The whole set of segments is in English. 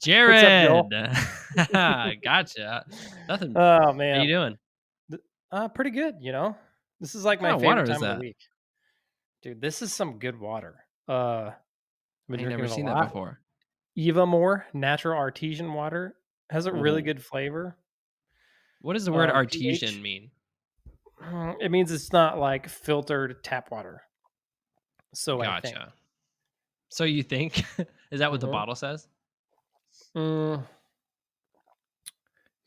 What's up, Joel? Jered. Gotcha. Nothing. Oh How you man, doing? Pretty good. This is like What kind my of water favorite is time of the that? week, dude. This is some good water. I've been I ain't drinking never it a seen that lot. before. Eva More natural artesian water has a really Ooh. good flavor. What does the word pH. artesian mean? It means it's not like filtered tap water. So I think. Gotcha. So you think is that what the hmm bottle says? Mm,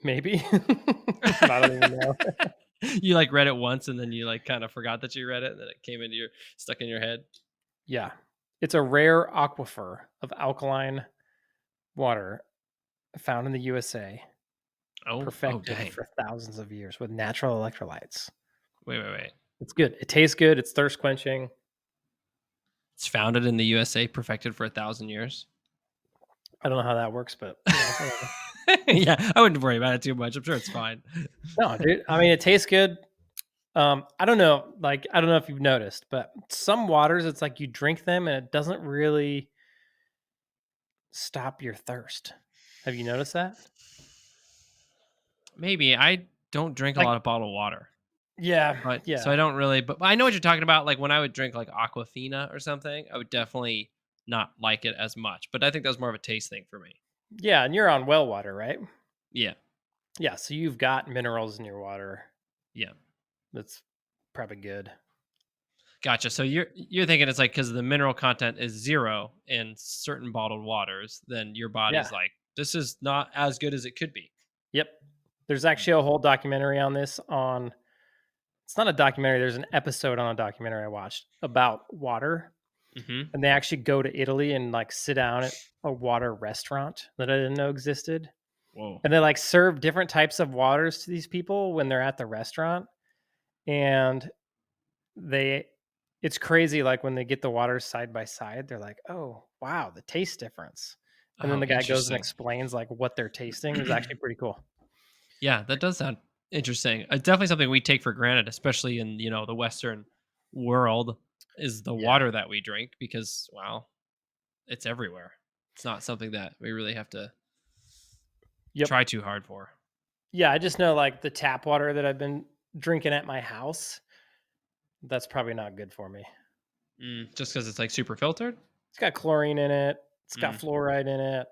maybe. I don't even know. You like read it once and then you like kind of forgot that you read it and then it came into your stuck in your head. Yeah, it's a rare aquifer of alkaline water found in the USA. Oh Perfected dang. for thousands of years with natural electrolytes. Wait. It's good. It tastes good. It's thirst quenching. It's founded in the USA, perfected for 1,000 years. I don't know how that works, but whatever. Yeah, I wouldn't worry about it too much. I'm sure it's fine. No, dude. I mean, it tastes good. I don't know. Like, I don't know if you've noticed, but some waters, it's like you drink them and it doesn't really stop your thirst. Have you noticed that? Maybe I don't drink a Like, lot of bottled water. yeah, But so yeah, I don't really, but I know what you're talking about. Like when I would drink like Aquafina or something, I would definitely not like it as much. But I think that was more of a taste thing for me. yeah. And you're on well water, right? Yeah, Yeah. So you've got minerals in your water. yeah, That's probably good. gotcha. So you're thinking it's like because the mineral content is zero in certain bottled waters, then your Yeah. body's like, this is not as good as it could be. Yep. There's actually a whole documentary on this on it's not a documentary, there's an episode on a documentary I watched about water, Mm-hmm. and they actually go to Italy and, like, sit down at a water restaurant that I didn't know existed, Whoa. and they, like, serve different types of waters to these people when they're at the restaurant, and they it's crazy, like, when they get the waters side by side, they're like, "Oh, wow, the taste difference," and then Oh, the guy goes and interesting. explains, like, what they're tasting. Is actually pretty cool. Yeah, that does sound interesting. Definitely something we take for granted, especially in the Western world, is the Yeah. water that we drink because well, it's everywhere. It's not something that we really have to Yep. try too hard for. Yeah, I just know, like, the tap water that I've been drinking at my house, that's probably not good for me. Just because it's like super filtered. It's got chlorine in it, it's got Mm, fluoride in it,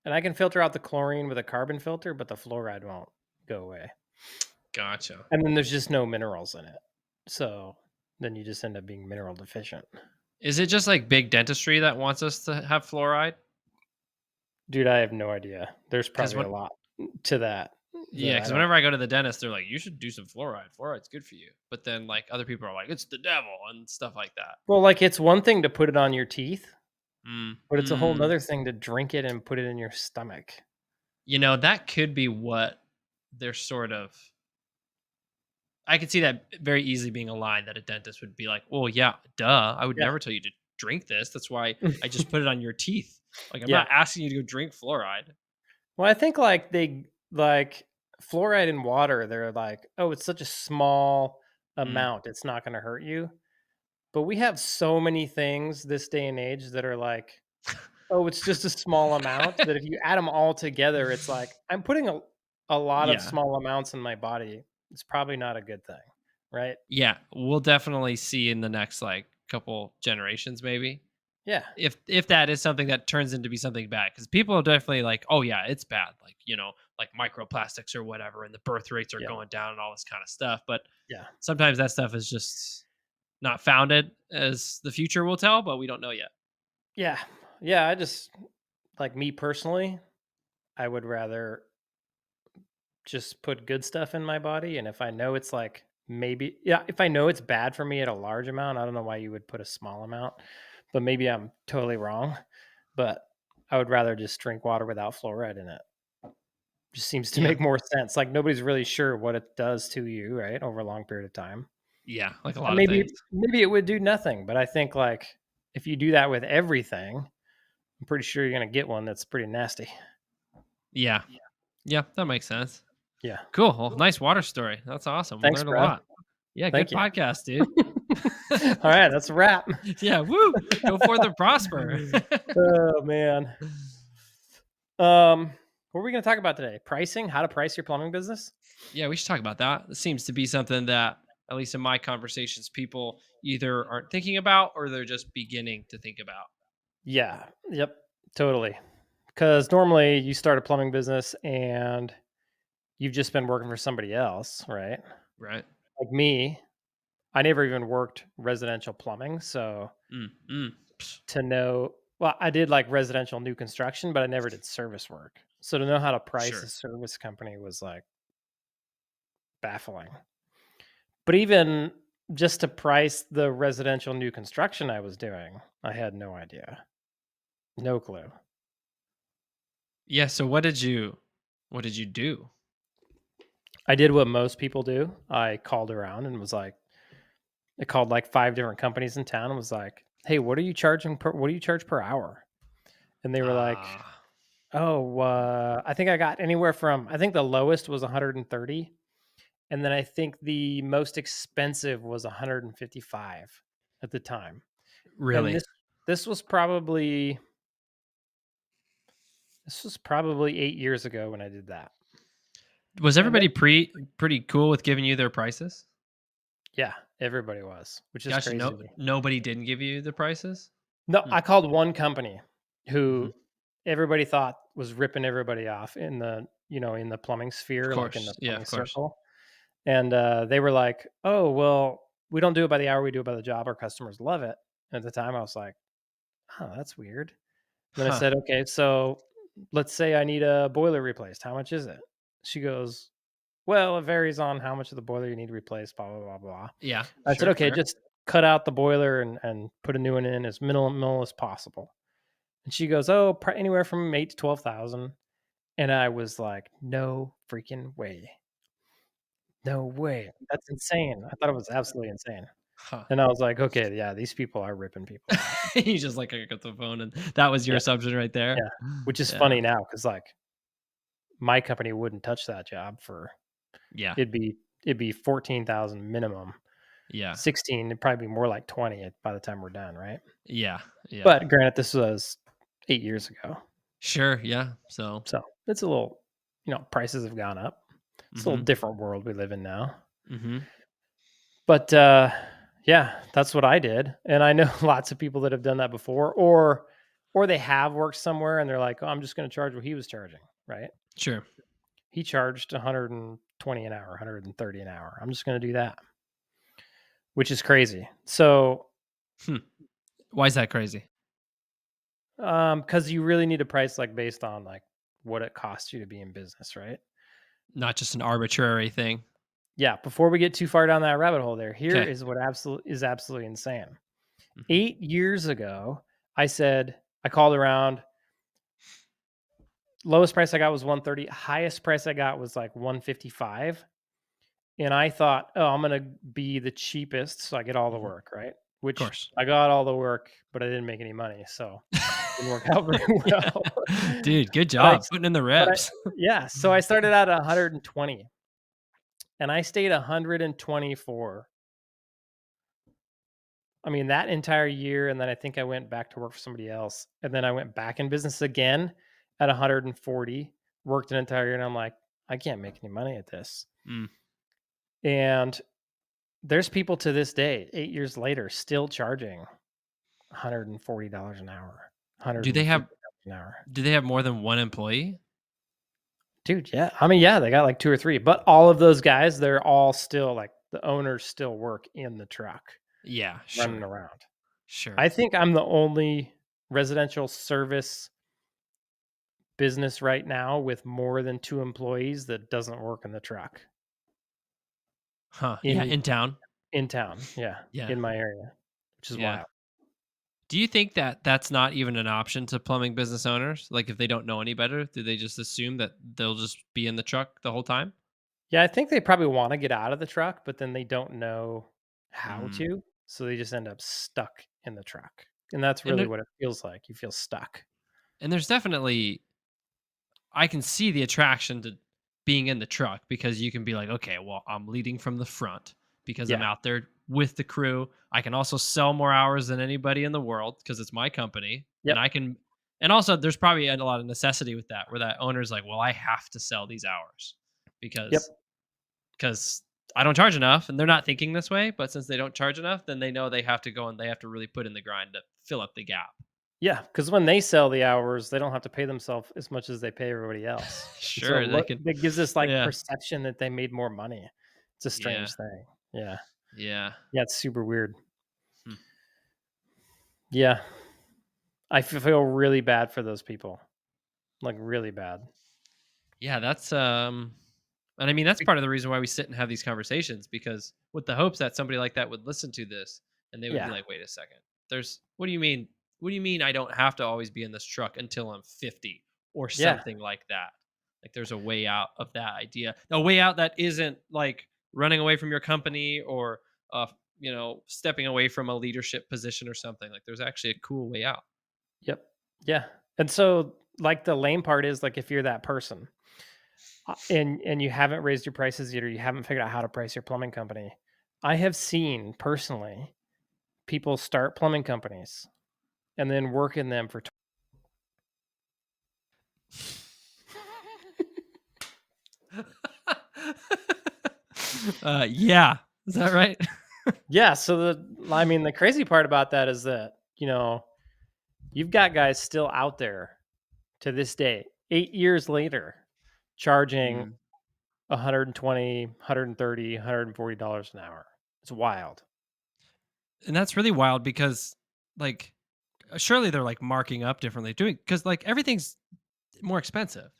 and I can filter out the chlorine with a carbon filter, but the fluoride won't go away. gotcha. And then there's just no minerals in it. So then you just end up being mineral deficient. Is it just like big dentistry that wants us to have fluoride? Dude, I have no idea. There's Because probably a lot to that yeah, that I because don't. whenever I go to the dentist, they're like, "You should do some fluoride. Fluoride's good for you." But then like other people are like, "It's the devil" and stuff like that. Well, like, it's one thing to put it on your teeth, Mm, but it's a whole mm. nother thing to drink it and put it in your stomach. That could be what they're sort of I could see that very easily being a line that a dentist would be like, "Well, yeah, duh. I would Yeah. never tell you to drink this. That's why I just put it on your teeth. Like, I'm Yeah. not asking you to go drink fluoride." Well, I think, like, they like fluoride in water, they're like, "Oh, it's such a small Mm. amount, it's not gonna hurt you." But we have so many things this day and age that are like, "Oh, it's just a small amount," that if you add them all together, it's like, I'm putting a lot of Yeah. small amounts in my body. It's probably not a good thing, right? Yeah, we'll definitely see in the next, like, couple generations maybe, Yeah. if that is something that turns into be something bad, because people are definitely like, "Oh, yeah, it's bad," like, like microplastics or whatever, and the birth rates are Yeah. going down and all this kinda stuff, but Yeah. sometimes that stuff is just not founded, as the future will tell, but we don't know yet. Yeah. Yeah, I just like, me personally, I would rather just put good stuff in my body, and if I know it's, like, maybe yeah, if I know it's bad for me at a large amount, I don't know why you would put a small amount, but maybe I'm totally wrong, but I would rather just drink water without fluoride in it. Just seems to Yeah. make more sense, like, nobody's really sure what it does to you, right, over a long period of time. Yeah, like a And lot of maybe things. maybe it would do nothing, but I think, like, if you do that with everything, I'm pretty sure you're gonna get one that's pretty nasty. Yeah. Yeah, that makes sense. Yeah. Cool, well, nice water story. That's awesome, we Thanks, learned a Brad. lot. Yeah, good Thank you. podcast, dude. Alright, that's a wrap. Yeah, woo! Go forth and prosper. Oh, man. What are we gonna talk about today? Pricing? How to price your plumbing business? Yeah, we should talk about that. It seems to be something that, at least in my conversations, people either aren't thinking about or they're just beginning to think about. Yeah. Yep. Totally. Because normally you start a plumbing business and you've just been working for somebody else, right? Right? Like me, I never even worked residential plumbing. So Mm, mm, psh, to know, well, I did like residential new construction, but I never did service work. So to know how to price a sure. service company was like baffling. But even just to price the residential new construction I was doing, I had no idea. No clue. Yeah. So what did you do? I did what most people do. I called around and was like, I called like 5 different companies in town and was like, "Hey, what do you charge per hour?" And they were like, Ah, "Oh, I think I got anywhere from I think the lowest was 130, and then I think the most expensive was 155 at the time." And really? this was probably this was probably 8 years ago when I did that. Was And everybody pretty cool with giving you their prices? yeah, everybody was, which is Gotcha. crazy No, to me. nobody didn't give you the prices. No, Hmm. I called one company Hmm. who everybody thought was ripping everybody off in the, in the plumbing Of sphere, like in the course. Yeah. plumbing Of course. circle. And they were like, "Oh, well, we don't do it by the hour, we do it by the job. Our customers love it." At the time, I was like, "Oh, that's weird." Then I Huh. said, "Okay, so let's say I need a boiler replaced. How much is it?" She goes, "Well, it varies on how much of the boiler you need replaced, blah, blah, blah, blah." Yeah. I said, Sure. "Okay, Fair. just cut out the boiler and put a new one in as minimal as possible." And she goes, "Oh, anywhere from 8 to 12,000." And I was like, "No freaking way. No way. That's insane." I thought it was absolutely insane. Huh. And I was like, "Okay, yeah, these people are ripping people off." You just like pick up the phone and that was your Yeah, assumption right there. yeah. Which is Yeah. funny now because like, my company wouldn't touch that job for Yeah. it'd be 14,000 minimum. Yeah. 16, it'd probably be more like 20 by the time we're done, right? Yeah. Yeah. But granted, this was 8 years ago, Sure. Yeah. So, so it's a little, prices have gone up. It's a little mhm. different world we live in now. Mhm. But, yeah, that's what I did, and I know lots of people that have done that before, or they have worked somewhere and they're like, "Oh, I'm just gonna charge what he was charging," right? Sure. He charged 120 an hour, 130 an hour. I'm just gonna do that, which is crazy. So, Hmm. Why is that crazy? because you really need to price, like, based on, like, what it costs you to be in business, right? Not just an arbitrary thing. Yeah, before we get too far down that rabbit hole there, here Okay. is what absolutely insane. Mhm. 8 years ago, I called around. Lowest price I got was 130. Highest price I got was like 155. And I thought, oh, I'm gonna be the cheapest, so I get all the Mhm. work, right? Of Which course. I got all the work, but I didn't make any money, so didn't work out very Yeah. well. Dude, good but I, job putting in the but I, reps. yeah. So I started out at 120, and I stayed 120 for, I mean, that entire year, and then I think I went back to work for somebody else, and then I went back in business again at 140. Worked an entire year, and I'm like, I can't make any money at this. Mm. And there's people to this day, 8 years later, still charging $140 an hour, Do they have $150 an hour. do they have more than one employee? Dude, yeah. I mean, yeah, they got like 2 or 3, but all of those guys, they're all still like the owners still work in the truck Yeah, running sure. around. Sure. I think I'm the only residential service business right now with more than 2 employees that doesn't work in the truck Huh. Yeah, in in town. in town. Yeah, Yeah. in my area, which is Yeah. wild. Do you think that that's not even an option to plumbing business owners? Like, if they don't know any better, do they just assume that they'll just be in the truck the whole time? Yeah, I think they probably wanna get out of the truck, but then they don't know how Mm. to, so they just end up stuck in the truck, and that's And really there, what it feels like, you feel stuck. and there's definitely, I can see the attraction to being in the truck because you can be like, okay, well, I'm leading from the front because I'm Yeah, out there with the crew. I can also sell more hours than anybody in the world because it's my company, and yep, And also, there's probably a lot of necessity with that, where that owner's like, "Well, I have to sell these hours Yep. because because I don't charge enough," and they're not thinking this way. But since they don't charge enough, then they know they have to go and they have to really put in the grind to fill up the gap. Yeah, because when they sell the hours, they don't have to pay themselves as much as they pay everybody else. So Sure, they look, can. that gives this like Yeah, perception that they made more money. It's a yeah, strange thing. Yeah. yeah. Yeah, it's super weird. Hmm. Yeah. I feel really bad for those people. Like really bad. Yeah, that's and I mean that's part of the reason why we sit and have these conversations, because with the hopes that somebody like that would listen to this and they would be Yeah. like, "Wait a second. There's what do you mean? What do you mean I don't have to always be in this truck until I'm 50 or Yeah. something like that?" Like there's a way out of that idea. A way out that isn't like running away from your company or stepping away from a leadership position or something. Like there's actually a cool way out. Yep. Yeah. And so like the lame part is like if you're that person and you haven't raised your prices yet or you haven't figured out how to price your plumbing company. I have seen personally people start plumbing companies and then work in them for Yeah. Is that right? yeah, so the crazy part about that is that, you've got guys still out there to this day, 8 years later, charging Mm. 120, 130, $140 an hour. It's wild. And that's really wild because, like, surely they're like marking up differently, doing because like everything's more expensive.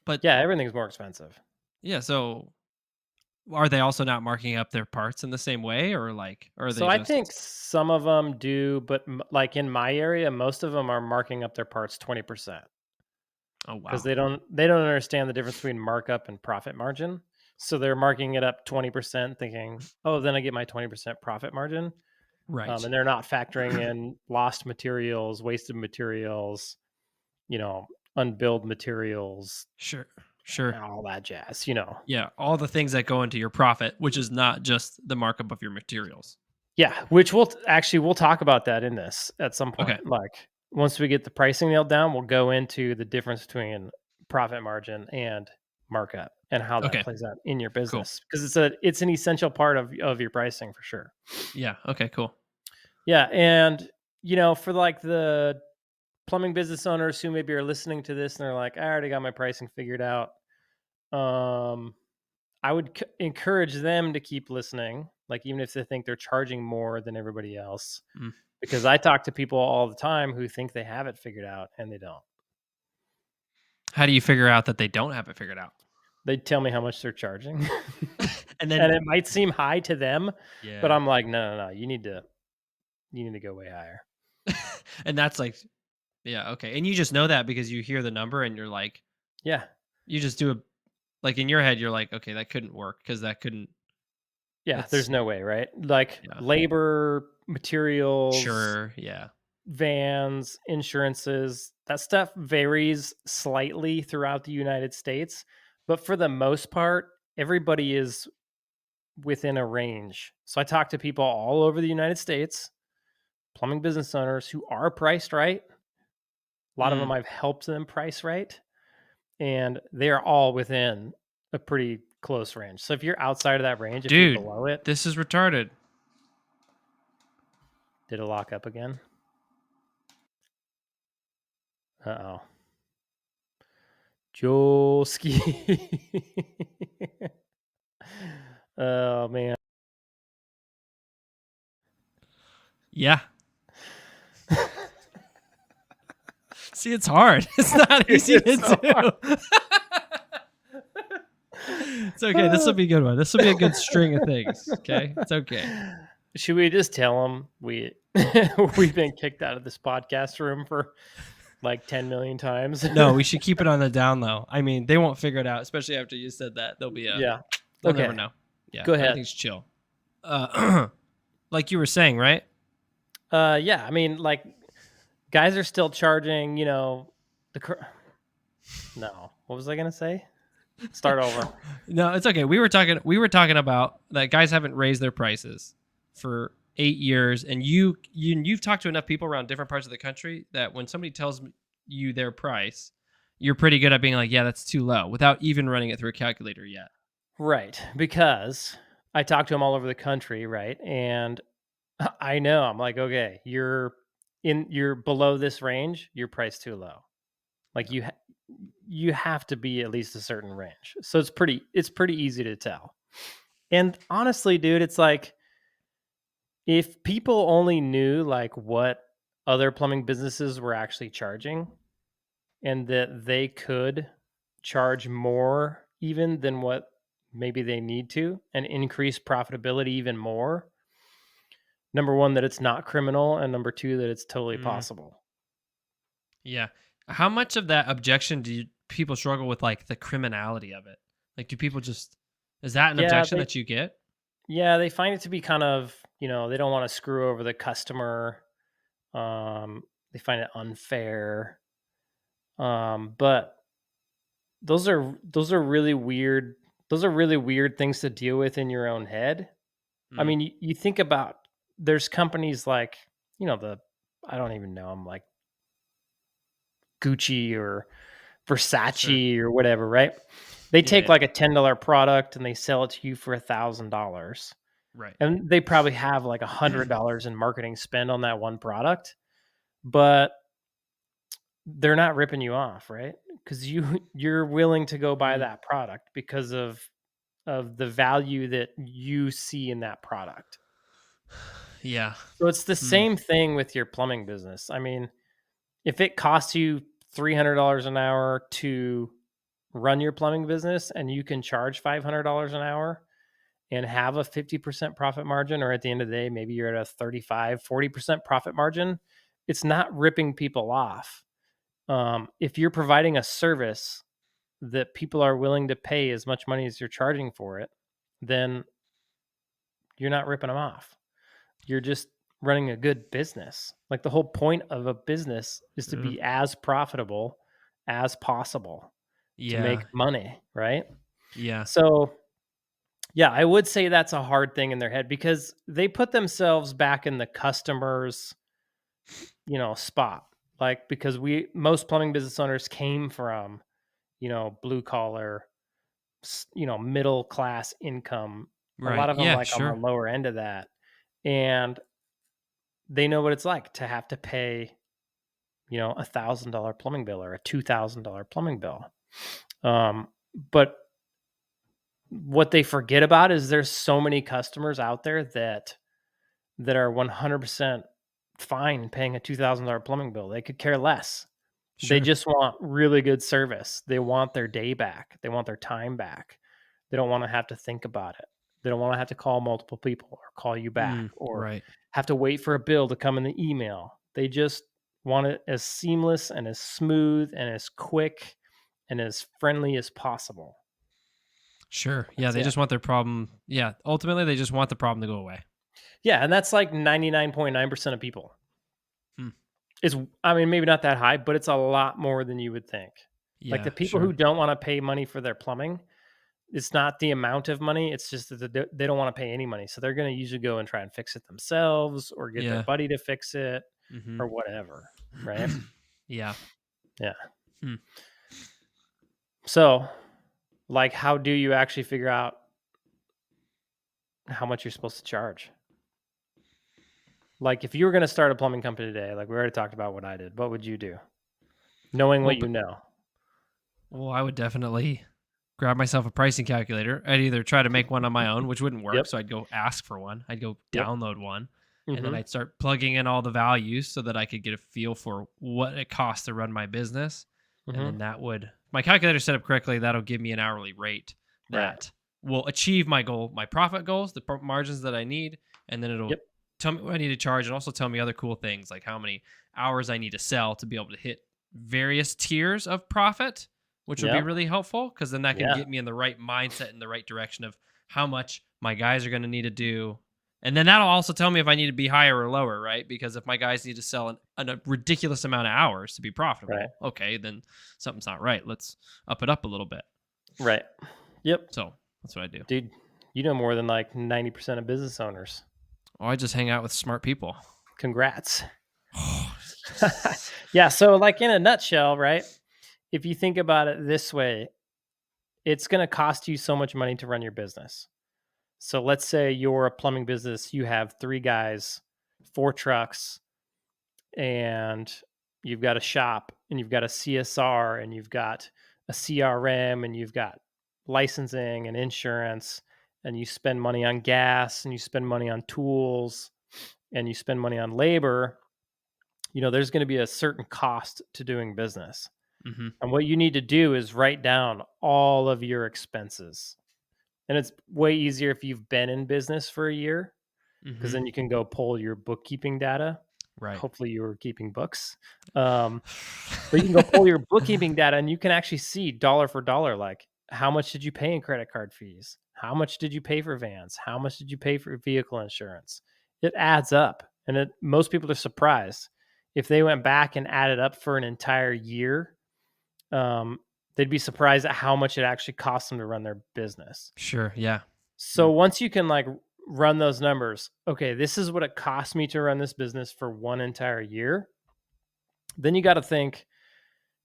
But Yeah, everything's more expensive. yeah, so are they also not marking up their parts in the same way, or like, or are So they I think just? some of them do, but like in my area, most of them are marking up their parts 20%. Oh 'Cause wow, they don't understand the difference between markup and profit margin. So they're marking it up 20% thinking, "Oh, then I get my 20% profit margin." right? And they're not factoring in lost materials, wasted materials, you know, unbilled materials, Sure, sure. and all that jazz. Yeah, all the things that go into your profit, which is not just the markup of your materials. Yeah, which we'll talk about that in this at some Okay, point. Like, once we get the pricing nailed down, we'll go into the difference between profit margin and markup and how that okay, plays out in your cool. business because it's an essential part of your pricing for sure. Yeah, okay, cool. Yeah, and for like the plumbing business owners who maybe are listening to this and they're like, I already got my pricing figured out. Um, I would encourage them to keep listening, like even if they think they're charging more than everybody else, Mm. because I talk to people all the time who think they have it figured out and they don't. How do you figure out that they don't have it figured out? They tell me how much they're charging, And and then it might seem high to them, but yeah, I'm like, no, no, no, you need to go way higher. and that's like yeah, okay, and you just know that because you hear the number and you're like, Yeah, you just do a like in your head, you're like, okay, that couldn't work because that couldn't. yeah. That's There's no way, right? Like yeah, labor, materials, sure, yeah. vans, insurances, that stuff varies slightly throughout the United States, but for the most part, everybody is within a range. So I talk to people all over the United States, plumbing business owners who are priced right. A lot of them Mm. I've helped them price right, and they're all within a pretty close range. So if you're outside of that range, if you're Dude, below it, this is retarded. did it lock up again? Uh-oh. Joski. Oh man. Yeah. See, it's hard. It's not easy to It's so hard. do. It's okay. This will be a good one. This will be a good string of things. Okay. It's okay. Should we just tell them we've been kicked out of this podcast room for like 10 million times? No, we should keep it on the down low. I mean, they won't figure it out, especially after you said that. Yeah. They'll never Okay. know. Yeah, Go ahead. everything's chill. Uh, like you were saying, right? Yeah. I mean, like guys are still charging. The no. What was I gonna say? Start over. No, it's okay. We were talking about that guys haven't raised their prices for 8 years, and you've talked to enough people around different parts of the country that when somebody tells you their price, you're pretty good at being like, yeah, that's too low, without even running it through a calculator yet. Right, because I talk to them all over the country, right? And I know, I'm like, "Okay, you're below this range, you're priced too low." Like, Yeah. you have to be at least a certain range. So it's pretty easy to tell. And honestly, dude, it's like if people only knew like what other plumbing businesses were actually charging and that they could charge more even than what maybe they need to and increase profitability even more. Number 1, that it's not criminal, and number 2, that it's totally Mm, possible. yeah. How much of that objection people struggle with, like the criminality of it? Like, do people just is that an Yeah, objection that you get? they find it to be kind of, they don't wanna screw over the customer. They find it unfair. But those are really weird things to deal with in your own head. I Mm, mean, you think about there's companies like, the I don't even know, I'm like Gucci or sure. Versace or whatever, right? They Yeah, take yeah. like a $10 product and they sell it to you for $1,000. Right. And they probably have like $100 in marketing spend on that one product, but they're not ripping you off, right? Because you're willing to go buy Mm, that product because of the value that you see in that product. yeah. So it's the Hmm. same thing with your plumbing business. I mean, if it costs you $300 an hour to run your plumbing business and you can charge $500 an hour and have a 50% profit margin, or at the end of the day, maybe you're at a 35-40% profit margin, it's not ripping people off. If you're providing a service that people are willing to pay as much money as you're charging for it, then you're not ripping them off. You're just running a good business. Like the whole point of a business is to Uh, be as profitable as possible to yeah. make money, right? Yeah. So, yeah, I would say that's a hard thing in their head because they put themselves back in the customer's, spot. Like because we most plumbing business owners came from, blue collar, middle class income. A lot Right. of them Yeah. like on the Sure. lower end of that. And they know what it's like to have to pay, $1,000 plumbing bill or a $2,000 plumbing bill. But what they forget about is there's so many customers out there that are 100% fine paying a $2,000 plumbing bill. They could care less. They Sure. just want really good service. They want their day back. They want their time back. They don't want to have to think about it. They don't want to have to call multiple people or call you back Mm, or right. have to wait for a bill to come in the email. They just want it as seamless and as smooth and as quick and as friendly as possible. Sure. Yeah. That's They it. just want their problem. Yeah. Ultimately, they just want the problem to go away. Yeah, and that's like 99.9% of people. Hmm. Is I mean, maybe not that high, but it's a lot more than you would think. Like the Yeah. people Sure. who don't wanna pay money for their plumbing, it's not the amount of money, it's just that they don't wanna pay any money, so they're gonna usually go and try and fix it themselves or get their Yeah. buddy to fix it Hmm. or whatever, right? Yeah. Yeah. Hmm. So, like, how do you actually figure out how much you're supposed to charge? Like, if you were gonna start a plumbing company today, like we already talked about what I did, what would you do? Knowing Well, what you know. well, I would definitely grab myself a pricing calculator. I'd either try to make one on my own, which wouldn't work. Yep, So I'd go ask for one. I'd go yep. download one. And then Mhm. I'd start plugging in all the values so that I could get a feel for what it costs to run my business. And Mhm. then my calculator set up correctly, that'll give me an hourly rate Right. that will achieve my goal, my profit goals, the margins that I need. And then it'll Yep. tell me what I need to charge and also tell me other cool things like how many hours I need to sell to be able to hit various tiers of profit, which would be Yep. really helpful because then that can Yeah. get me in the right mindset in the right direction of how much my guys are going to need to do. And then that'll also tell me if I need to be higher or lower, right? Because if my guys need to sell a ridiculous amount of hours to be Right. profitable, okay, then something's not right. Let's up it up a little bit. Right. Yep. So that's what I do. Dude, you know more than like 90% of business owners. Oh, I just hang out with smart people. Congrats. Oh, yes. Yeah, so like in a nutshell, right? If you think about it this way, it's going to cost you so much money to run your business. So let's say you're a plumbing business, you have 3 guys, 4 trucks, and you've got a shop and you've got a CSR and you've got a CRM and you've got licensing and insurance and you spend money on gas and you spend money on tools and you spend money on labor, there's going to be a certain cost to doing business. Mhm. And what you need to do is write down all of your expenses. And it's way easier if you've been in business for a year because Mhm. then you can go pull your bookkeeping data. Right. Hopefully, you were keeping books. Um, but you can go pull your bookkeeping data and you can actually see dollar for dollar, like how much did you pay in credit card fees? How much did you pay for vans? How much did you pay for vehicle insurance? It adds up. And most people are surprised. If they went back and added up for an entire year, um, they'd be surprised at how much it actually costs them to run their business. Sure, yeah. So Yep. once you can like run those numbers, okay, this is what it cost me to run this business for one entire year. Then you got to think,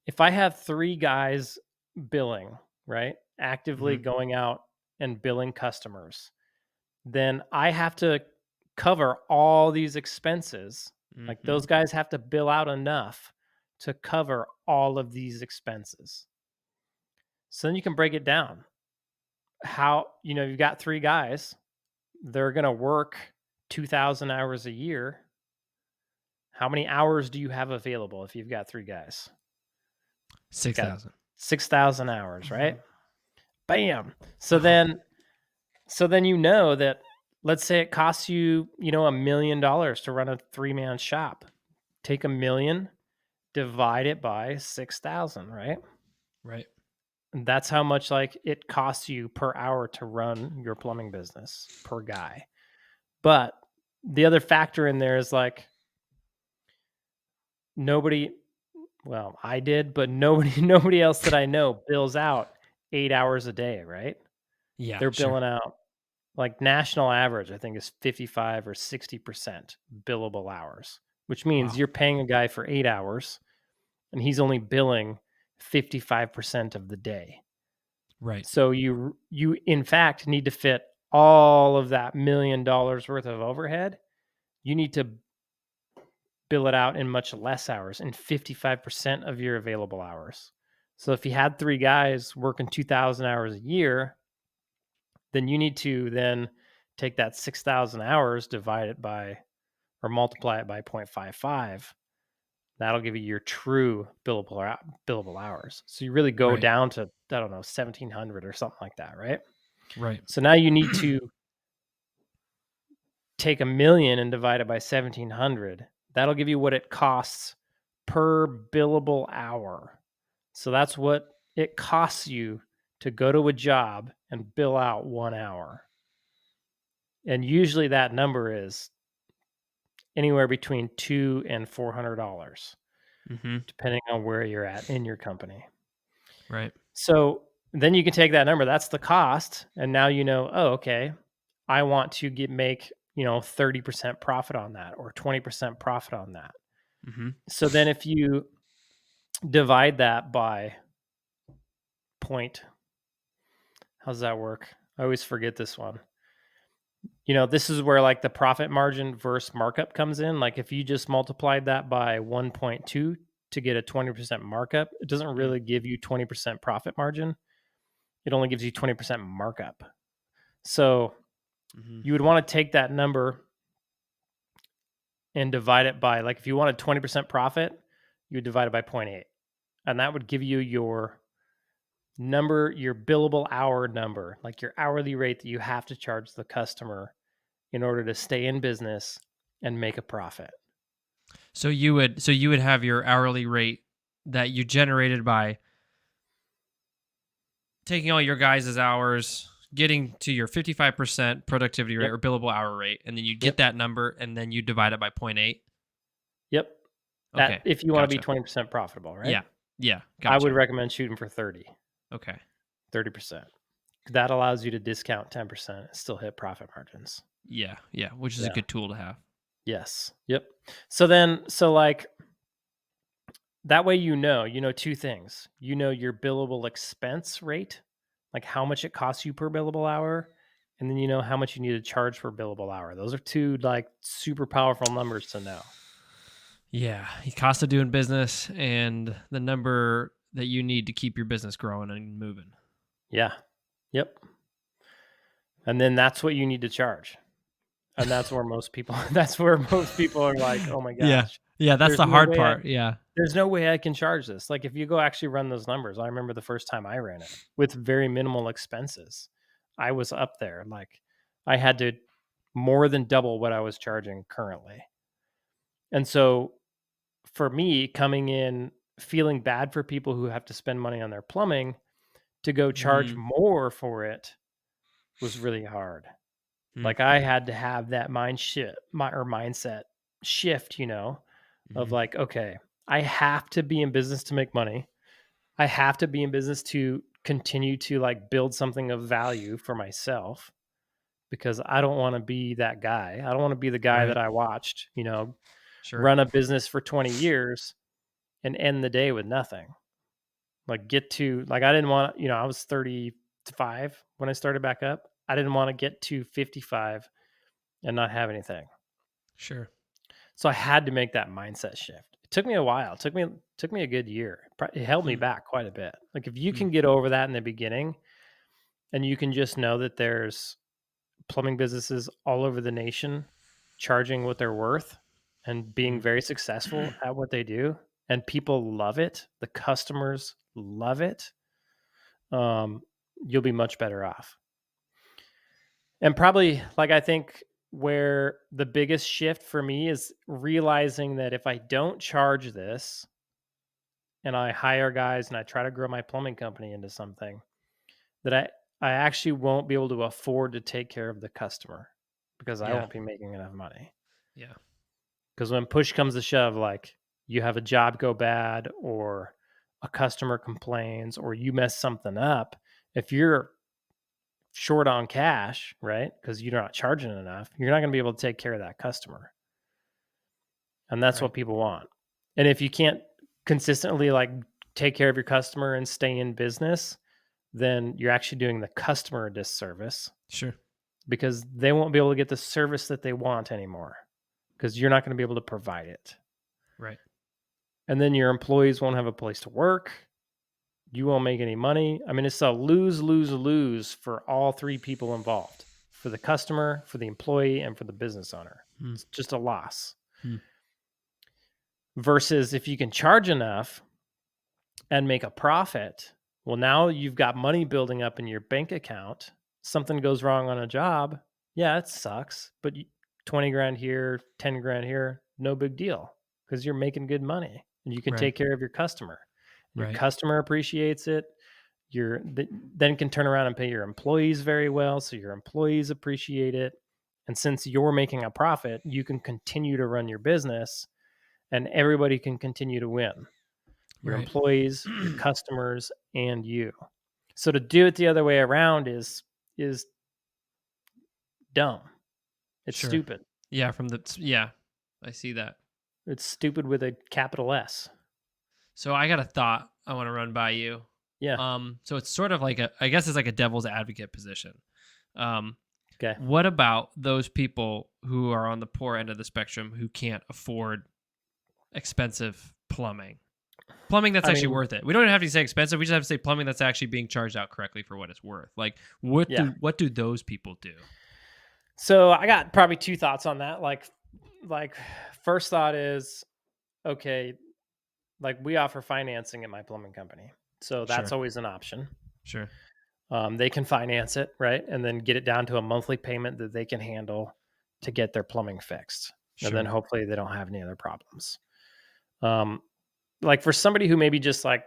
if I have 3 guys billing, right? Actively Mhm. going out and billing customers, then I have to cover all these expenses. Like Mhm. those guys have to bill out enough to cover all of these expenses. So then you can break it down. How, you've got 3 guys, they're going to work 2,000 hours a year. How many hours do you have available if you've got 3 guys? Got 6,000. 6,000 hours, right? Mhm. Bam. So then that, let's say it costs you, $1 million to run a 3-man shop. Take a million, divide it by 6,000, right? Right. And that's how much like it costs you per hour to run your plumbing business per guy. But the other factor in there is like nobody, well, I did, but nobody nobody else that I know bills out 8 hours a day, right? Yeah, They're sure. billing out like national average, I think is 55 or 60% billable hours, which means Wow. you're paying a guy for 8 hours and he's only billing 55% of the day. Right. So you in fact need to fit all of that $1 million worth of overhead. You need to bill it out in much less hours, in 55% of your available hours. So if you had 3 guys working 2,000 hours a year, then you need to then take that 6,000 hours, divide it by or multiply it by 0.55. That'll give you your true billable hours. So you really go Right. down to, I don't know, 1,700 or something like that, right? Right. So now you need to take a million and divide it by 1,700. That'll give you what it costs per billable hour. So that's what it costs you to go to a job and bill out 1 hour. And usually that number is anywhere between 2 and $400 Mhm. depending on where you're at in your company. Right. So then you can take that number, that's the cost, and now oh, okay, I want to make, 30% profit on that or 20% profit on that. Mhm. So then if you divide that by point, how does that work? I always forget this one. This is where like the profit margin versus markup comes in. Like if you just multiplied that by 1.2 to get a 20% markup, it doesn't Mm. really give you 20% profit margin. It only gives you 20% markup. So Mhm. you would want to take that number and divide it by, like, if you wanted 20% profit, you would divide it by point 0.8. And that would give you your number, your billable hour number, like your hourly rate that you have to charge the customer in order to stay in business and make a profit. So you would have your hourly rate that you generated by taking all your guys' hours, getting to your 55% productivity rate Yep. or billable hour rate, and then you get Yep. that number and then you divide it by point 0.8. Yep. That Okay. if you want to be Gotcha. 20% profitable, right? Yeah. Yeah. I would Gotcha. recommend shooting for 30, Okay. 30%. That allows you to discount 10% and still hit profit margins. Yeah, yeah, which is a Yeah. good tool to have. Yes. Yep. So like that way you know 2 things. You know your billable expense rate, like how much it costs you per billable hour, and then you know how much you need to charge per billable hour. Those are 2 like super powerful numbers to know. Yeah, the cost of doing business and the number that you need to keep your business growing and moving. Yeah. Yep. And then that's what you need to charge. And that's where most people that's where most people are like, "Oh my Yeah. gosh, Yeah, that's there's the no hard way I part. Yeah. there's no way I can charge this." Like if you go actually run those numbers, I remember the first time I ran it with very minimal expenses. I was up there, like I had to more than double what I was charging currently. And so for me coming in feeling bad for people who have to spend money on their plumbing to go charge Mhm. more for it was really hard. Mm, Like, I had to have that mindset shift, of mhm, like, "Okay, I have to be in business to make money. I have to be in business to continue to, like, build something of value for myself because I don't wanna be that guy. I don't wanna be the guy that right. I watched, Sure. run a business for 20 years and end the day with nothing." I didn't want I was 35 when I started back up. I didn't wanna get to 55 and not have anything. Sure. So I had to make that mindset shift. It took me a while. It took me a good year. It held me Hmm, back quite a bit. Like if you hmm, can get over that in the beginning and you can just know that there's plumbing businesses all over the nation charging what they're worth and being hmm. very successful at what they do and people love it, the customers love it, um, you'll be much better off. And probably, like, I think where the biggest shift for me is realizing that if I don't charge this and I hire guys and I try to grow my plumbing company into something, that I actually won't be able to afford to take care of the customer because I Yeah. won't be making enough money. Yeah. Because when push comes to shove, like you have a job go bad or a customer complains or you mess something up, if you're short on cash, right? Because you're not charging enough, you're not going to be able to take care of that customer. And that's Right. what people want. And if you can't consistently like take care of your customer and stay in business, then you're actually doing the customer a disservice Sure. because they won't be able to get the service that they want anymore because you're not going to be able to provide it. Right. And then your employees won't have a place to work. You won't make any money. I mean, it's a lose, lose, lose for all three people involved, for the customer, for the employee, and for the business owner. Hmm, It's just a loss. hmm. Versus if you can charge enough and make a profit, well, now you've got money building up in your bank account. Something goes wrong on a job. Yeah, it sucks, but 20 grand here, 10 grand here, no big deal because you're making good money and you can Right. take care of your customer. Your Right. customer appreciates it. Then can turn around and pay your employees very well. So your employees appreciate it. And since you're making a profit, you can continue to run your business and everybody can continue to win, your Right. employees, your customers, and you. So to do it the other way around is dumb. It's Sure. stupid. Yeah. Yeah, I see that. It's stupid with a capital S. So I got a thought I want to run by you. Yeah. So it's sort of like I guess it's like a devil's advocate position. Um, Okay. what about those people who are on the poor end of the spectrum who can't afford expensive plumbing? Plumbing that's I actually mean, worth it. We don't have to say expensive. We just have to say plumbing that's actually being charged out correctly for what it's worth. Like yeah. what do those people do? So I got probably two thoughts on that. Like first thought is okay, like we offer financing at my plumbing company. So that's Sure. always an option. Sure. They can finance it, right? And then get it down to a monthly payment that they can handle to get their plumbing fixed. And then Sure. hopefully they don't have any other problems. Um, like for somebody who maybe just like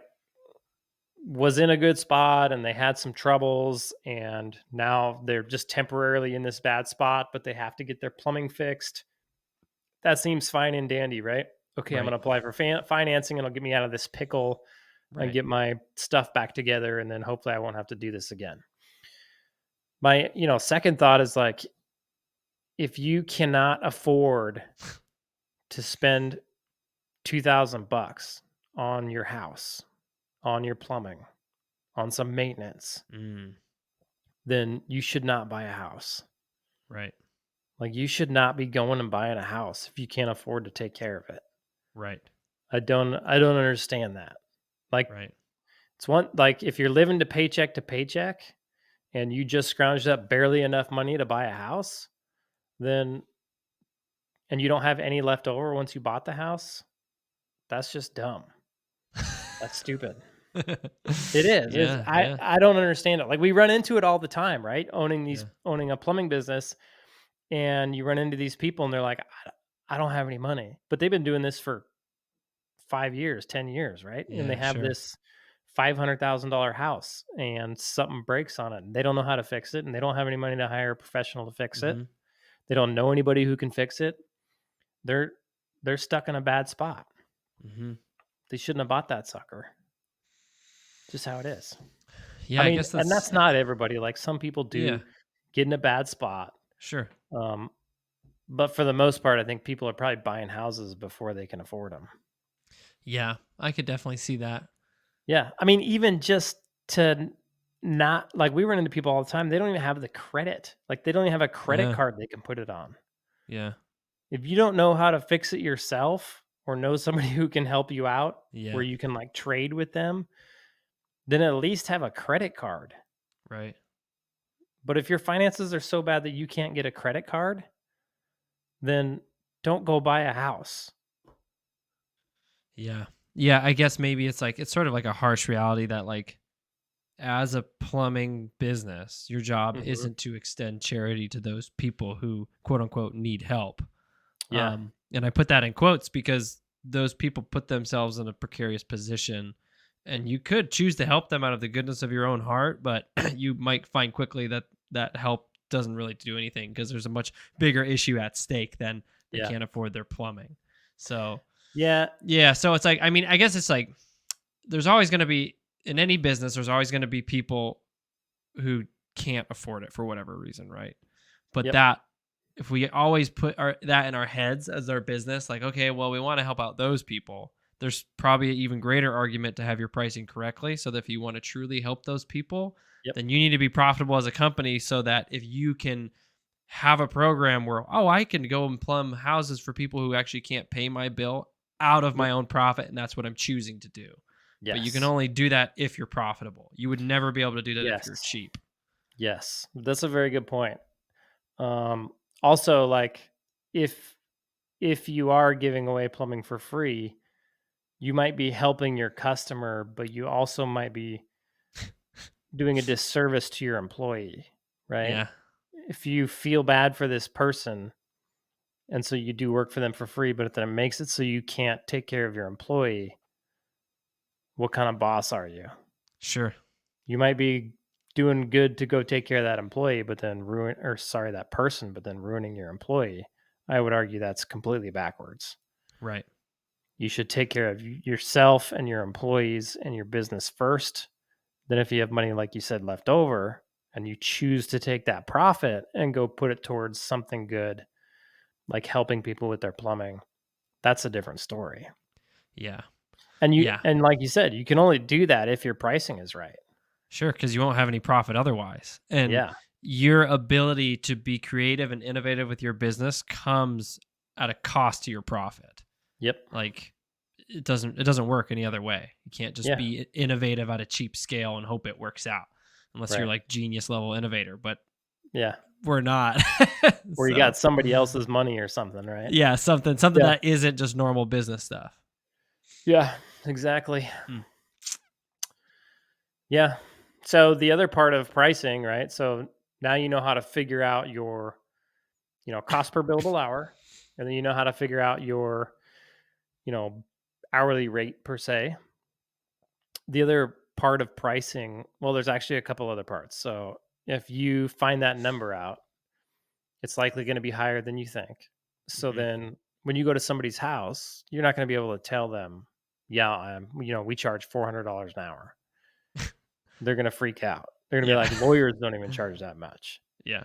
was in a good spot and they had some troubles and now they're just temporarily in this bad spot, but they have to get their plumbing fixed. That seems fine and dandy, right? Okay, I'm going Right. to apply for financing and it'll get me out of this pickle and Right. get my stuff back together. And then hopefully I won't have to do this again. My, second thought is like, if you cannot afford to spend 2,000 bucks on your house, on your plumbing, on some maintenance, Mm, then you should not buy a house. right. Like, you should not be going and buying a house if you can't afford to take care of it. Right. I don't understand that. Like, Right. it's one like, if you're living to paycheck and you just scrounged up barely enough money to buy a house, then and you don't have any left over once you bought the house, that's just dumb. That's stupid. It is. It's Yeah. I Yeah. I don't understand it. Like, we run into it all the time, right? Yeah. Owning a plumbing business, and you run into these people and they're like, I don't have any money." But they've been doing this for 5 years, 10 years, right? And they Yeah. have Sure. this $500,000 house and something breaks on it and they don't know how to fix it and they don't have any money to hire a professional to fix it. Hmm. They don't know anybody who can fix it. They're they're stuck in a bad spot. Hmm. They shouldn't have bought that sucker. Just how it is. I Yeah. I mean, guess and that's, that's not everybody. Like, some people yeah. do get in a bad spot. Sure. Um, but for the most part, I think people are probably buying houses before they can afford them. Yeah. I could definitely see that. Yeah. I mean, even just to not like, we run into people all the time. They don't even have the credit. Like, they don't even have a credit Yeah. card they can put it on. Yeah. If you don't know how to fix it yourself or know somebody who can help you out where Yeah. you can like trade with them, then at least have a credit card. Right. But if your finances are so bad that you can't get a credit card, then don't go buy a house. Yeah. Yeah. I guess maybe it's like, it's sort of like a harsh reality that, like, as a plumbing business, your job Mhm. isn't to extend charity to those people who, quote unquote, need help. Yeah. And I put that in quotes because those people put themselves in a precarious position, and you could choose to help them out of the goodness of your own heart, but you might find quickly that that help doesn't really do anything because there's a much bigger issue at stake than they Yeah. can't afford their plumbing. So, Yeah. yeah, so it's like, I mean, I guess it's like there's always going to be, in any business, there's always going to be people who can't afford it for whatever reason, right? But Yep. that, if we always put that in our heads as our business, like, okay, well, we want to help out those people, there's probably an even greater argument to have your pricing correctly, so that if you want to truly help those people, Yep. then you need to be profitable as a company, so that if you can have a program where, oh, I can go and plumb houses for people who actually can't pay my bill out of Yep. my own profit, and that's what I'm choosing to do. But you can Yes. only do that if you're profitable. You would never be able to do that if you're Yes. cheap. Yes. That's a very good point. Also, like, if if you are giving away plumbing for free, you might be helping your customer, but you also might be doing a disservice to your employee, right? Yeah, If you feel bad for this person and so you do work for them for free, but then it makes it so you can't take care of your employee, what kind of boss are you? sure. You might be doing good to go take care of that employee, but then that person, but then ruining your employee. I would argue that's completely backwards. Right. You should take care of yourself and your employees and your business first. Then, if you have money, like you said, left over, and you choose to take that profit and go put it towards something good, like helping people with their plumbing, that's a different story. Yeah. And Yeah. like you said, you can only do that if your pricing is right. Sure, because you won't have any profit otherwise. And Yeah. your ability to be creative and innovative with your business comes at a cost to your profit. Yep. Like, it doesn't work any other way. You can't just Yeah. be innovative at a cheap scale and hope it works out, unless you're Right. like genius level innovator, but Yeah. we're not. Or you So, got somebody else's money or something, right? yeah, something Yeah. that isn't just normal business stuff. Yeah. Exactly. Hmm. Yeah. So the other part of pricing, right? So now you know how to figure out your, cost per billable hour, and then you know how to figure out your, you know, hourly rate per se. The other part of pricing, well, there's actually a couple other parts. So if you find that number out, it's likely going to be higher than you think. So Hmm. then when you go to somebody's house, you're not going to be able to tell them, yeah, we charge $400 an hour. They're going to freak out. They're gonna be Yeah. like, "Lawyers don't even charge that much." Yeah.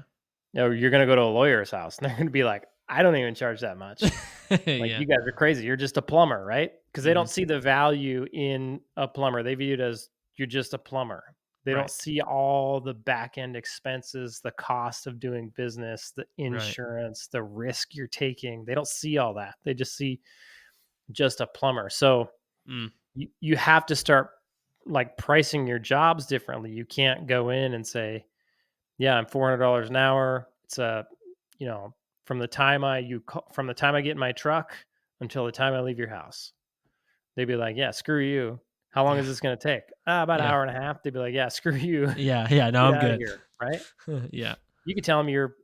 No, you're gonna go to a lawyer's house, and they're gonna be like, "I don't even charge that much." Like, Yeah. "You guys are crazy. You're just a plumber, right?" Because they don't Mhm. see the value in a plumber. They view it as you're just a plumber. They don't Right. see all the back end expenses, the cost of doing business, the Right. insurance, the risk you're taking. They don't see all that. They just see just a plumber. So Mm. you have to start like pricing your jobs differently. You can't go in and say, "Yeah, I'm $400 an hour. It's a, you know, from the time I get in my truck until the time I leave your house." They'd be like, "Yeah, screw you. How long Yeah. is this gonna take?" "Ah, about an Yeah. hour and a half." They'd be like, "Yeah, screw you. Yeah. Yeah. No, Get I'm out of good. here." Right? Yeah. You could tell them you're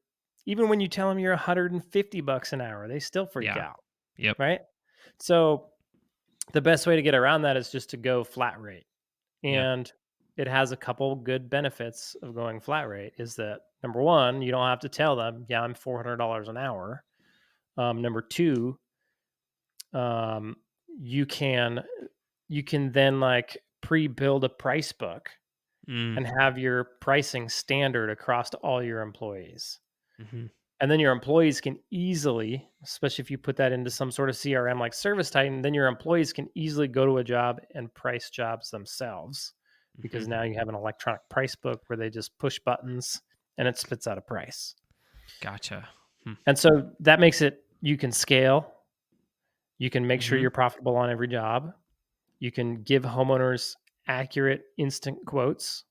even when you tell them you're $150 an hour, they still freak Yeah. out, Yep. right? So the best way to get around that is just to go flat rate. Yeah. And it has a couple good benefits of going flat rate is that number one, you don't have to tell them, yeah, I'm $400 an hour. Number two, um, you can you can then like pre-build a price book Mm. and have your pricing standard across all your employees. Mhm. And then your employees can easily, especially if you put that into some sort of CRM like Service Titan, then your employees can easily go to a job and price jobs themselves because Mhm. now you have an electronic price book where they just push buttons and it spits out a price. Gotcha. Hmm. And so that makes it you can scale, you can make sure Mhm. you're profitable on every job, you can give homeowners accurate instant quotes.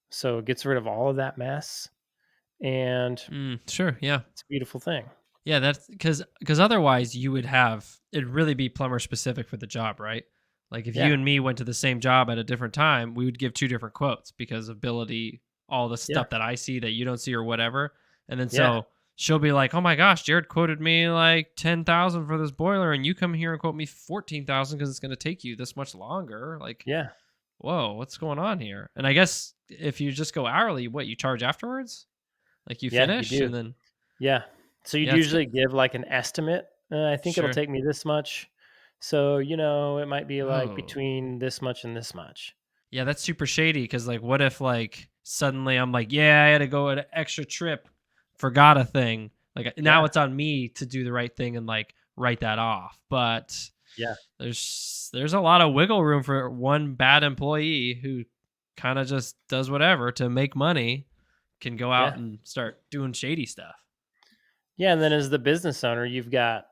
So it gets rid of all of that mess and Mm. Sure. Yeah. it's a beautiful thing. Yeah, that's because otherwise you would have it'd really be plumber specific for the job, right? Like if you Yeah. and me went to the same job at a different time, we would give two different quotes because ability, all the Yeah. stuff that I see that you don't see or whatever. And then Yeah. so she'll be like, "Oh my gosh, Jared quoted me like 10,000 for this boiler, and you come here and quote me 14,000 because it's going to take you this much longer." Like, Yeah. whoa, what's going on here? And I guess if you just go hourly, what you charge afterwards? Like you Yeah, you finish do. and then Yeah. So you'd yeah, it's good. usually give like an estimate. I think it'll Sure. take me this much. So, it might be like Oh. between this much and this much. Yeah, that's super shady because, like, what if, like, suddenly I'm like, yeah, I had to go an extra trip, forgot a thing. Like, now Yeah. it's on me to do the right thing and, like, write that off. But Yeah. there's a lot of wiggle room for one bad employee who kind of just does whatever to make money, can go out Yeah. and start doing shady stuff. Yeah. And then as the business owner, you've got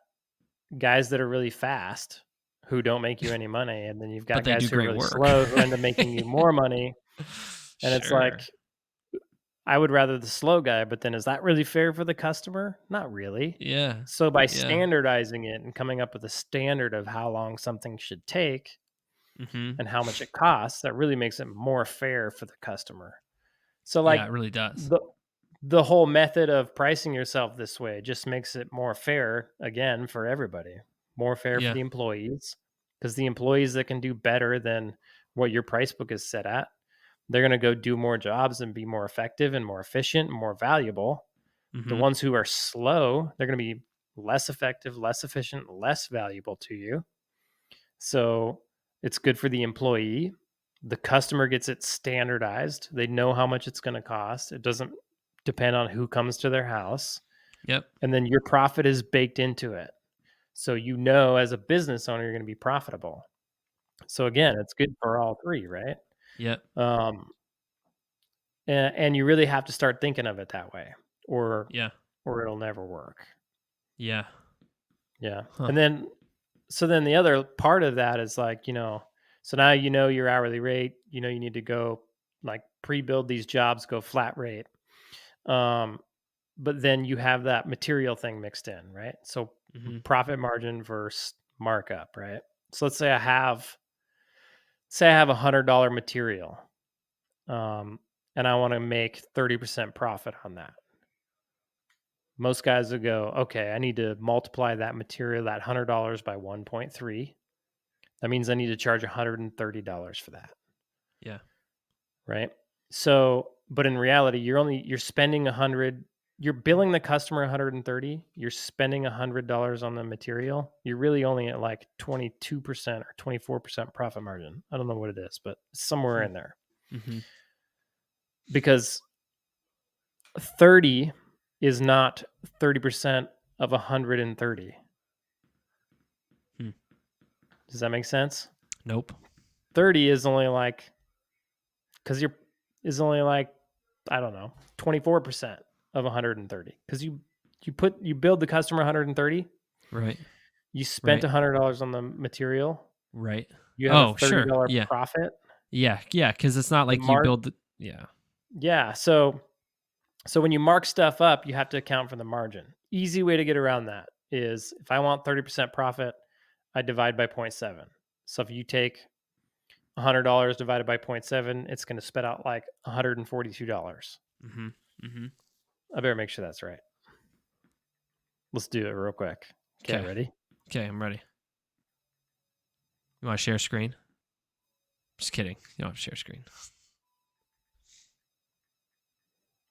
guys that are really fast who don't make you any money. And then you've But got they guys do who are great really work. slow who end up making you more money. And it's like, Sure. I would rather the slow guy, but then is that really fair for the customer? Not really. Yeah. So by Yeah. standardizing it and coming up with a standard of how long something should take, Hmm. and how much it costs, that really makes it more fair for the customer. So like Yeah, it really does. the the whole method of pricing yourself this way just makes it more fair again for everybody. More fair for Yeah. the employees because the employees that can do better than what your price book is set at, they're going to go do more jobs and be more effective and more efficient and more valuable. The Hmm. ones who are slow, they're going to be less effective, less efficient, less valuable to you. So it's good for the employee. The customer gets it standardized. They know how much it's going to cost. It doesn't depend on who comes to their house. Yep. And then your profit is baked into it. So as a business owner, you're going to be profitable. So again, it's good for all three, right? Yep. Um, and you really have to start thinking of it that way, or Yeah. or it'll never work. Yeah. Yeah. Huh. And then so then the other part of that is like, so now your hourly rate, you need to go like pre-build these jobs, go flat rate. Um, but then you have that material thing mixed in, right? So Mhm. profit margin versus markup, right? So let's say I have $100 material, and I want to make 30% profit on that. Most guys would go, okay, I need to multiply that material, that $100 by 1.3. That means I need to charge $130 for that, Yeah. right? So, but in reality, you're spending 100, you're billing the customer 130, you're spending $100 on the material. You're really only at like 22% or 24% profit margin. I don't know what it is, but somewhere Hmm. in there. Mhm. because 30 is not 30% of 130. Hmm. Does that make sense? Nope. 30 is only like, because you're, is only like, I don't know, 24% of 130. Because you build the customer 130, Right. you spent Right. $100 on the material, Right. you have a Oh, sure. $30 Yeah. profit. Yeah. Yeah. Because it's not The like you mark, build the. Yeah. yeah. So when you mark stuff up, you have to account for the margin. Easy way to get around that is if I want 30% profit, I divide by zero point 0.7. So if you take $100 divided by zero point 0.7, it's going to spit out like $142. Mm-hmm. Mm-hmm. I better make sure that's right. Let's do it real quick. Okay, Okay. ready? Okay. I'm ready. You want to share screen? Just kidding. You don't have to share screen.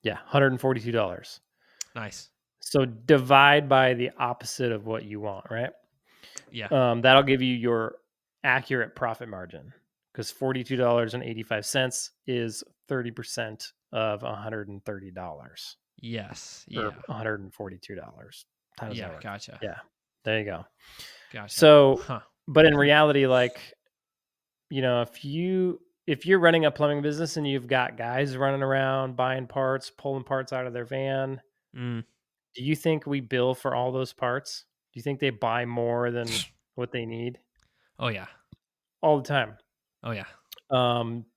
Yeah, $142. Nice. So divide by the opposite of what you want, right? Yeah. That'll give you your accurate profit margin because $42.85 is 30% of $130 Yes. or Yeah. $142. How does Yeah. that work? Gotcha. Yeah, there you go. Gotcha. So, Huh. but in reality, like, if you're running a plumbing business and you've got guys running around buying parts, pulling parts out of their van, Mm. do you think we bill for all those parts? Do you think they buy more than what they need? Oh yeah. All the time. Oh yeah.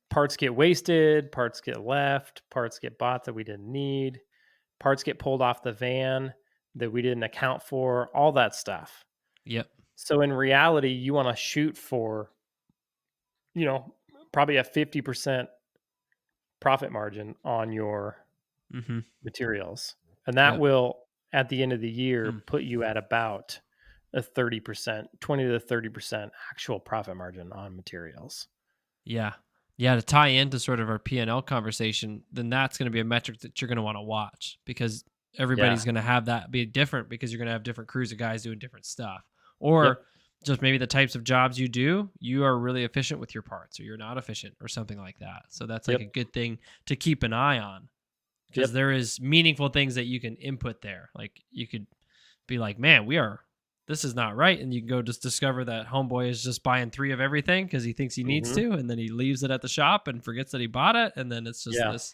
Parts get wasted, parts get left, parts get bought that we didn't need, parts get pulled off the van that we didn't account for, all that stuff. Yep. So in reality, you want to shoot for, you know, probably a 50% profit margin on your Mm-hmm. materials. And that Yep. will, at the end of the year, Hmm. put you at about a 30%, 20 to 30% actual profit margin on materials. Yeah. Yeah, to tie into sort of our P&L conversation, then that's going to be a metric that you're going to want to watch because Yeah. everybody's going to have that be different because you're going to have different crews of guys doing different stuff. Yep. Or just maybe the types of jobs you do, you are really efficient with your parts or you're not efficient or something like that. So that's like a Yep. good thing to keep an eye on because Yep. there is meaningful things that you can input there. Like you could be like, man, this is not right. And you can go just discover that homeboy is just buying 3 of everything because he thinks he needs Hmm. to. And then he leaves it at the shop and forgets that he bought it. And then it's just Yeah. this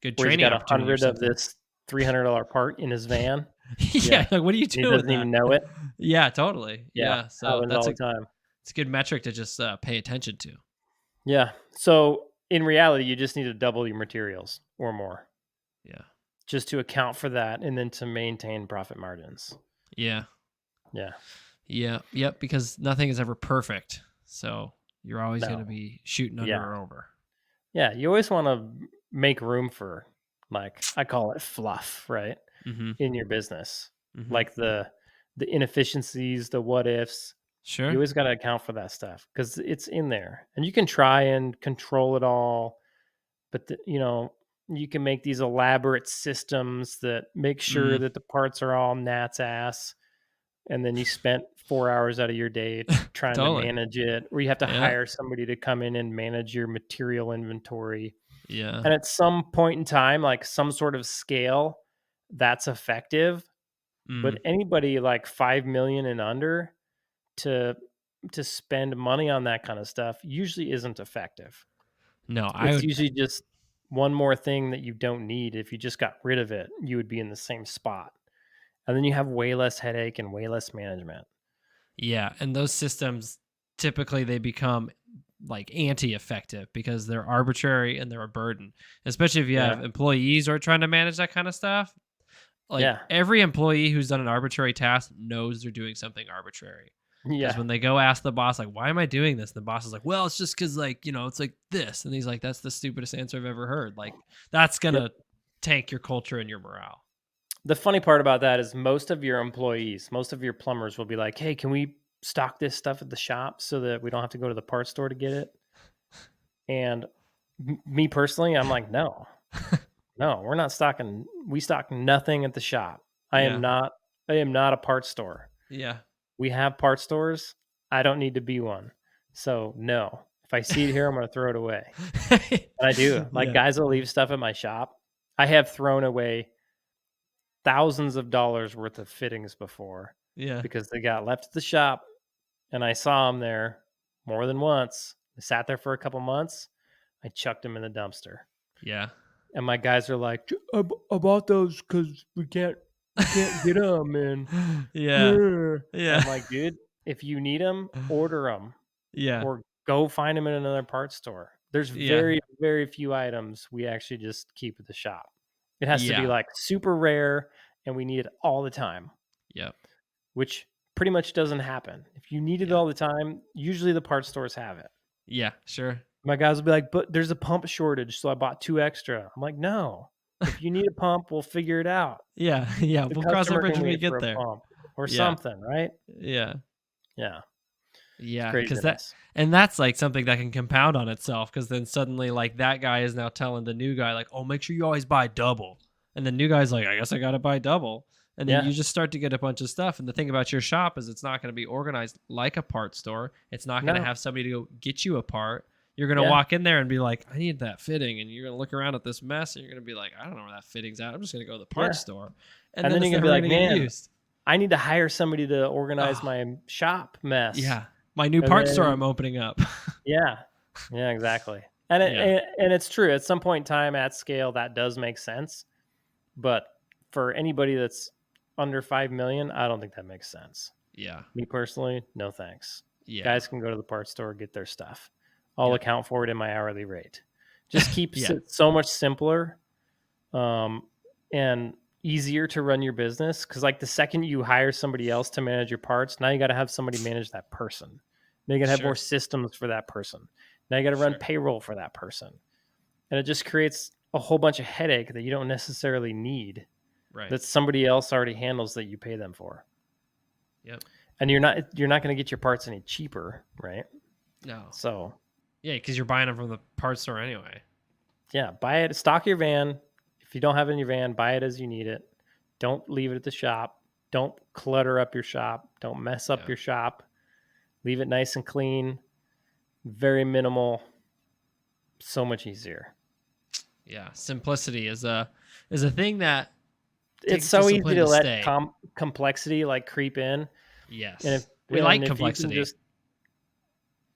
good Where he's training got opportunity or 100 of something. this $300 part in his van. Yeah. Yeah. Like, what do you And he do with doesn't that? even know it. Yeah, totally. Yeah. Yeah. So Happens all the time. it's a good metric to just pay attention to. Yeah. So in reality, you just need to double your materials or more Yeah. just to account for that and then to maintain profit margins. Yeah. Yeah. Yeah. Yep. Because nothing is ever perfect. So you're always going to No. be shooting under Yeah. or over. Yeah. You always want to make room for, like, I call it fluff, right? Mm-hmm. In your business. Mm-hmm. Like the inefficiencies, the what ifs. You Sure. always got to account for that stuff because it's in there. And you can try and control it all, but you can make these elaborate systems that make sure Mm. that the parts are all Nat's ass, and then you spent 4 hours out of your day trying to Totally. manage it, or you have to Yeah. hire somebody to come in and manage your material inventory. Yeah. And at some point in time, like some sort of scale, that's effective. Mm. But anybody like 5 million and under to spend money on that kind of stuff usually isn't effective. No, I It's would. usually just one more thing that you don't need. If you just got rid of it, you would be in the same spot. And then you have way less headache and way less management. Yeah, and those systems typically they become like anti-effective because they're arbitrary and they're a burden. Especially if you Yeah. have employees who are trying to manage that kind of stuff. Like Yeah. every employee who's done an arbitrary task knows they're doing something arbitrary. Because Yeah. when they go ask the boss, like, why am I doing this? And the boss is like, well, it's just because, like, it's like this. And he's like, that's the stupidest answer I've ever heard. Like, that's going Yep. to tank your culture and your morale. The funny part about that is most of your employees, most of your plumbers will be like, "Hey, can we stock this stuff at the shop so that we don't have to go to the parts store to get it?" And me personally, I'm like, "No. No, we're not stocking. We stock nothing at the shop. I am Yeah. not I am not a parts store. Yeah. We have parts stores. I don't need to be one. So, no. If I see it here, I'm gonna throw it away. And I do. Like, Yeah. guys will leave stuff at my shop. I have thrown away thousands of dollars worth of fittings before Yeah. because they got left at the shop, and I saw them there more than once. They sat there for a couple months. I chucked them in the dumpster. Yeah. And my guys are like, I bought those because we can't get them, and Yeah. and Yeah. I'm like, dude, if you need them, order them Yeah. or go find them in another parts store. There's Yeah. very, very few items we actually just keep at the shop. It has to be Yeah. like super rare and we need it all the time, Yep. which pretty much doesn't happen. If you need it Yeah. all the time, usually the parts stores have it. Yeah. Sure. My guys will be like, but there's a pump shortage, so I bought 2 extra. I'm like, no. If you need a pump, we'll figure it out. Yeah. Yeah. The We'll cross that customer bridge can when we wait for get a there. pump or Yeah. something, right? Yeah. Yeah, it's Yeah, because craziness. that's like something that can compound on itself. Because then suddenly, like that guy is now telling the new guy, like, "Oh, make sure you always buy double," and the new guy's like, "I guess I got to buy double," and then Yeah, you just start to get a bunch of stuff. And the thing about your shop is, it's not going to be organized like a part store. It's not going to no, have somebody to go get you a part. You're going to yeah, walk in there and be like, "I need that fitting," and you're going to look around at this mess, and you're going to be like, "I don't know where that fitting's at. I'm just going to go to the yeah. parts store," and And then then it's you're gonna be never going like, to get man, used. I need to hire somebody to organize Oh, my shop mess. yeah, my new And parts store then I'm opening up. yeah, yeah, exactly. And Yeah, it's true. At some point in time at scale, that does make sense. But for anybody that's under 5 million, I don't think that makes sense. yeah, Me personally, no thanks. yeah. Guys can go to the parts store, get their stuff. I'll Yep. account for it in my hourly rate. Just keeps Yeah. it so much simpler, um, and easier to run your business. Because like the second you hire somebody else to manage your parts, now you got to have somebody manage that person. Now you got to have more Sure. systems for that person. Now you got to run Sure. payroll for that person, and it just creates a whole bunch of headache that you don't necessarily need. Right. That somebody else already handles that you pay them for, Yep. and you're not going to get your parts any cheaper, right? No. So Yeah, because you're buying them from the parts store anyway. yeah, buy it, stock your van. If you don't have it in your van, buy it as you need it. Don't leave it at the shop. Don't clutter up your shop. Don't mess up Yeah. your shop. Leave it nice and clean. Very minimal. So much easier. Yeah. Simplicity is a thing that It's takes so easy discipline to to let stay. complexity like creep in, and Yes. We like if you can complexity. just,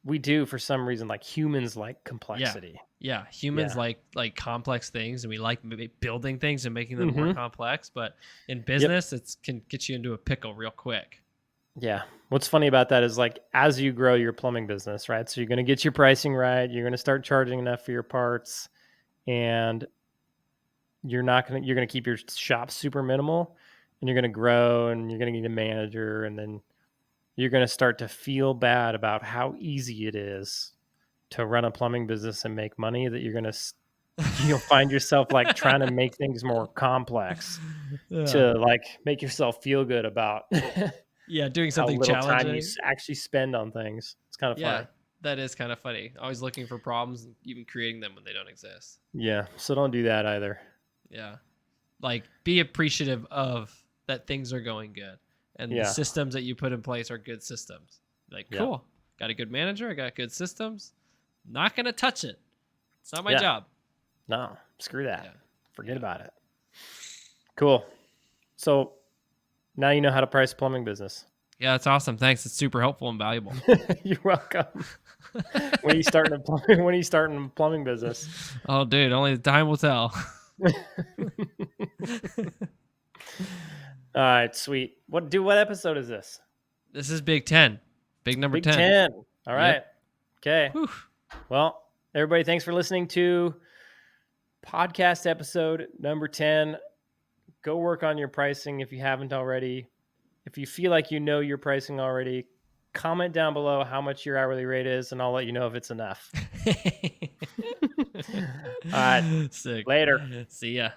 we do for some reason, like humans like Yeah. complexity. Yeah. Humans Yeah. like complex things, and we like building things and making them more Hmm. complex. But in Yep. business, it can get you into a pickle real quick. Yeah. What's funny about that is like as you grow your plumbing business, right? So you're going to get your pricing right. You're going to start charging enough for your parts, and you're going to keep your shop super minimal, and you're going to grow, and you're going to need a manager, and then you're going to start to feel bad about how easy it is to run a plumbing business and make money, that you'll find yourself like trying to make things more complex Yeah. to like make yourself feel good about Yeah. Doing how something little time you challenging. actually spend on things. It's kind of Yeah. funny. That is kind of funny. Always looking for problems, and even creating them when they don't exist. Yeah. So don't do that either. Yeah. Like, be appreciative of that things are going good, and the Yeah. systems that you put in place are good systems. Like, Yeah. cool. Got a good manager. I got good systems. Not going to touch it. It's not my Yeah. job. No, screw that. Yeah. Forget Yeah. about it. Cool. So now you know how to price a plumbing business. Yeah, that's awesome. Thanks. It's super helpful and valuable. You're welcome. When are you starting a plumbing business? Oh, dude, only the time will tell. All right, sweet. What episode is this? This is Big 10. Big number Big 10. 10. All right. Yep. Okay. Whew. Well, everybody, thanks for listening to podcast episode number 10. Go work on your pricing if you haven't already. If you feel like you know your pricing already, comment down below how much your hourly rate is, and I'll let you know if it's enough. All right. Sick. Later. See ya.